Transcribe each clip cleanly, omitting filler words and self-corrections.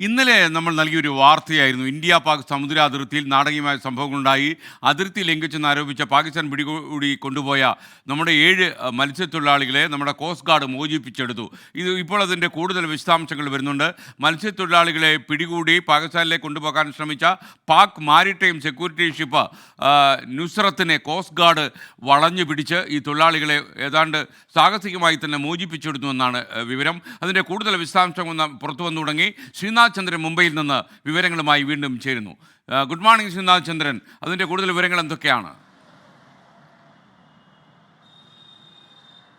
ഇന്നലെ നമ്മൾ നൽകിയൊരു വാർത്തയായിരുന്നു. ഇന്ത്യ പാക് സമുദ്ര അതിർത്തിയിൽ നാടകീയമായ സംഭവങ്ങളുണ്ടായി. അതിർത്തി ലംഘിച്ചെന്ന് ആരോപിച്ച പാകിസ്ഥാൻ പിടികൂടി കൊണ്ടുപോയ നമ്മുടെ 7 മത്സ്യത്തൊഴിലാളികളെ നമ്മുടെ കോസ്റ്റ് ഗാർഡ് മോചിപ്പിച്ചെടുത്തു. ഇപ്പോൾ അതിൻ്റെ കൂടുതൽ വിശദാംശങ്ങൾ വരുന്നുണ്ട്. മത്സ്യത്തൊഴിലാളികളെ പിടികൂടി പാകിസ്ഥാനിലേക്ക് കൊണ്ടുപോകാൻ ശ്രമിച്ച പാക് മാരിടൈം സെക്യൂരിറ്റി ഷിപ്പ് നുസ്രത്തിനെ കോസ്റ്റ് ഗാർഡ് വളഞ്ഞു പിടിച്ച് ഈ തൊഴിലാളികളെ ഏതാണ്ട് സാഹസികമായി തന്നെ മോചിപ്പിച്ചെടുത്തു എന്നാണ് വിവരം. അതിൻ്റെ കൂടുതൽ വിശദാംശങ്ങൾ പുറത്തു വന്നു തുടങ്ങി. ശ്രീനാഥ് ചന്ദ്രൻ മുംബൈയിൽ നിന്ന് വിവരങ്ങളുമായി വീണ്ടും ചേരുന്നു. ഗുഡ് മോർണിംഗ് ശ്രീനാഥ് ചന്ദ്രൻ, അതിൻ്റെ കൂടുതൽ വിവരങ്ങൾ എന്തൊക്കെയാണ്?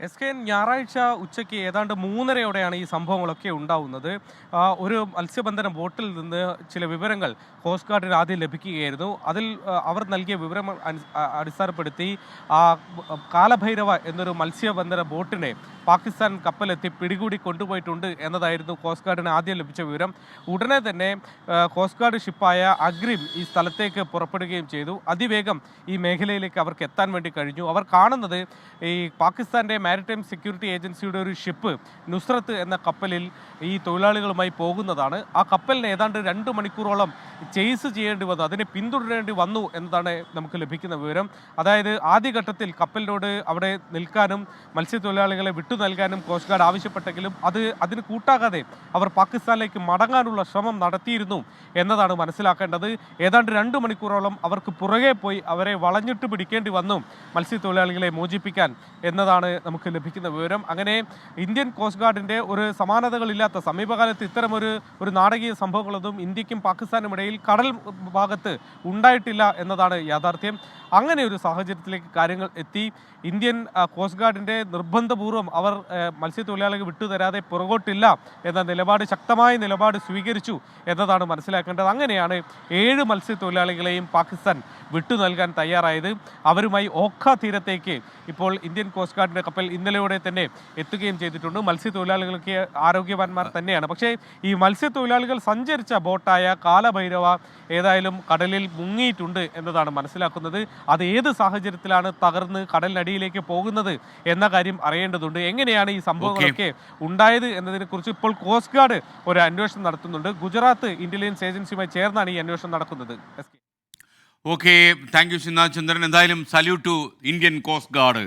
SK ഞായറാഴ്ച ഉച്ചയ്ക്ക് ഏതാണ്ട് 3:30യോടെയാണ് ഈ സംഭവങ്ങളൊക്കെ ഉണ്ടാവുന്നത്. ഒരു മത്സ്യബന്ധന ബോട്ടിൽ നിന്ന് ചില വിവരങ്ങൾ കോസ്റ്റ് ഗാർഡിന് ആദ്യം ലഭിക്കുകയായിരുന്നു. അതിൽ അവർ നൽകിയ വിവരം അടിസ്ഥാനപ്പെടുത്തി കാലഭൈരവ എന്നൊരു മത്സ്യബന്ധന ബോട്ടിനെ പാകിസ്ഥാൻ കപ്പലെത്തി പിടികൂടി കൊണ്ടുപോയിട്ടുണ്ട് എന്നതായിരുന്നു കോസ്റ്റ് ഗാർഡിന് ആദ്യം ലഭിച്ച വിവരം. ഉടനെ തന്നെ കോസ്റ്റ് ഗാർഡ് ഷിപ്പായ അഗ്രിം ഈ സ്ഥലത്തേക്ക് പുറപ്പെടുകയും ചെയ്തു. അതിവേഗം ഈ മേഖലയിലേക്ക് അവർക്ക് എത്താൻ വേണ്ടി കഴിഞ്ഞു. അവർ കാണുന്നത് ഈ പാകിസ്ഥാൻ്റെ മാരിടൈം സെക്യൂരിറ്റി ഏജൻസിയുടെ ഒരു ഷിപ്പ് നുസ്രത്ത് എന്ന കപ്പലിൽ ഈ തൊഴിലാളികളുമായി പോകുന്നതാണ്. ആ കപ്പലിന് ഏതാണ്ട് 2 മണിക്കൂറോളം ചേസ് ചെയ്യേണ്ടി വന്നു, അതിനെ പിന്തുടരേണ്ടി വന്നു എന്നതാണ് നമുക്ക് ലഭിക്കുന്ന വിവരം. അതായത് ആദ്യഘട്ടത്തിൽ കപ്പലിനോട് അവിടെ നിൽക്കാനും മത്സ്യത്തൊഴിലാളികളെ വിട്ടു നൽകാനും കോസ്റ്റ് ഗാർഡ് ആവശ്യപ്പെട്ടെങ്കിലും അതിന് കൂട്ടാകാതെ അവർ പാകിസ്ഥാനിലേക്ക് മടങ്ങാനുള്ള ശ്രമം നടത്തിയിരുന്നു എന്നതാണ് മനസ്സിലാക്കേണ്ടത്. ഏതാണ്ട് 2 മണിക്കൂറോളം അവർക്ക് പുറകെ പോയി അവരെ വളഞ്ഞിട്ട് പിടിക്കേണ്ടി വന്നു മത്സ്യത്തൊഴിലാളികളെ മോചിപ്പിക്കാൻ എന്നതാണ് നമുക്ക് ലഭിക്കുന്ന വിവരം. അങ്ങനെ ഇന്ത്യൻ കോസ്റ്റ് ഗാർഡിൻ്റെ ഒരു സമാനതകളില്ലാത്ത സമീപകാലത്ത് ഇത്തരമൊരു നാടകീയ സംഭവങ്ങളൊന്നും ഇന്ത്യക്കും പാകിസ്ഥാനും ഇടയിൽ കടൽ ഭാഗത്ത് ഉണ്ടായിട്ടില്ല എന്നതാണ് യാഥാർത്ഥ്യം. അങ്ങനെ ഒരു സാഹചര്യത്തിലേക്ക് കാര്യങ്ങൾ എത്തി. ഇന്ത്യൻ കോസ്റ്റ് ഗാർഡിൻ്റെ നിർബന്ധപൂർവ്വം അവർ മത്സ്യത്തൊഴിലാളികൾ വിട്ടുതരാതെ പുറകോട്ടില്ല എന്ന ശക്തമായ നിലപാട് സ്വീകരിച്ചു എന്നതാണ് മനസ്സിലാക്കേണ്ടത്. അങ്ങനെയാണ് 7 മത്സ്യത്തൊഴിലാളികളെയും പാകിസ്ഥാൻ വിട്ടു നൽകാൻ തയ്യാറായത്. അവരുമായി ഓഖ തീരത്തേക്ക് ഇപ്പോൾ ഇന്ത്യൻ കോസ്റ്റ് ഗാർഡിൻ്റെ കപ്പൽ ഇന്നലെയോടെ തന്നെ എത്തുകയും ചെയ്തിട്ടുണ്ട്. മത്സ്യത്തൊഴിലാളികൾക്ക് ആരോഗ്യവാന്മാർ തന്നെയാണ്. പക്ഷേ ഈ മത്സ്യത്തൊഴിലാളികൾ സഞ്ചരിച്ച ബോട്ടായ കാലഭൈരവ ഏതായാലും കടലിൽ മുങ്ങിയിട്ടുണ്ട് എന്നതാണ് മനസ്സിലാക്കുന്നത്. അത് ഏത് സാഹചര്യത്തിലാണ് തകർന്ന് കടലിനടിയിലേക്ക് പോകുന്നത് എന്ന കാര്യം അറിയേണ്ടതുണ്ട്. എങ്ങനെയാണ് ഈ സംഭവങ്ങളൊക്കെ ഉണ്ടായത് എന്നതിനെക്കുറിച്ച് ഇപ്പോൾ കോസ്റ്റ് ഗാർഡ് ഒരു അന്വേഷണം നടത്തുന്നുണ്ട്. ഗുജറാത്ത് ഇന്റലിജൻസ് ഏജൻസിയുമായി ചേർന്നാണ് ഈ അന്വേഷണം നടക്കുന്നത്. Okay, thank you Sreenath Chandran. എന്തായാലും salute to Indian coast guard.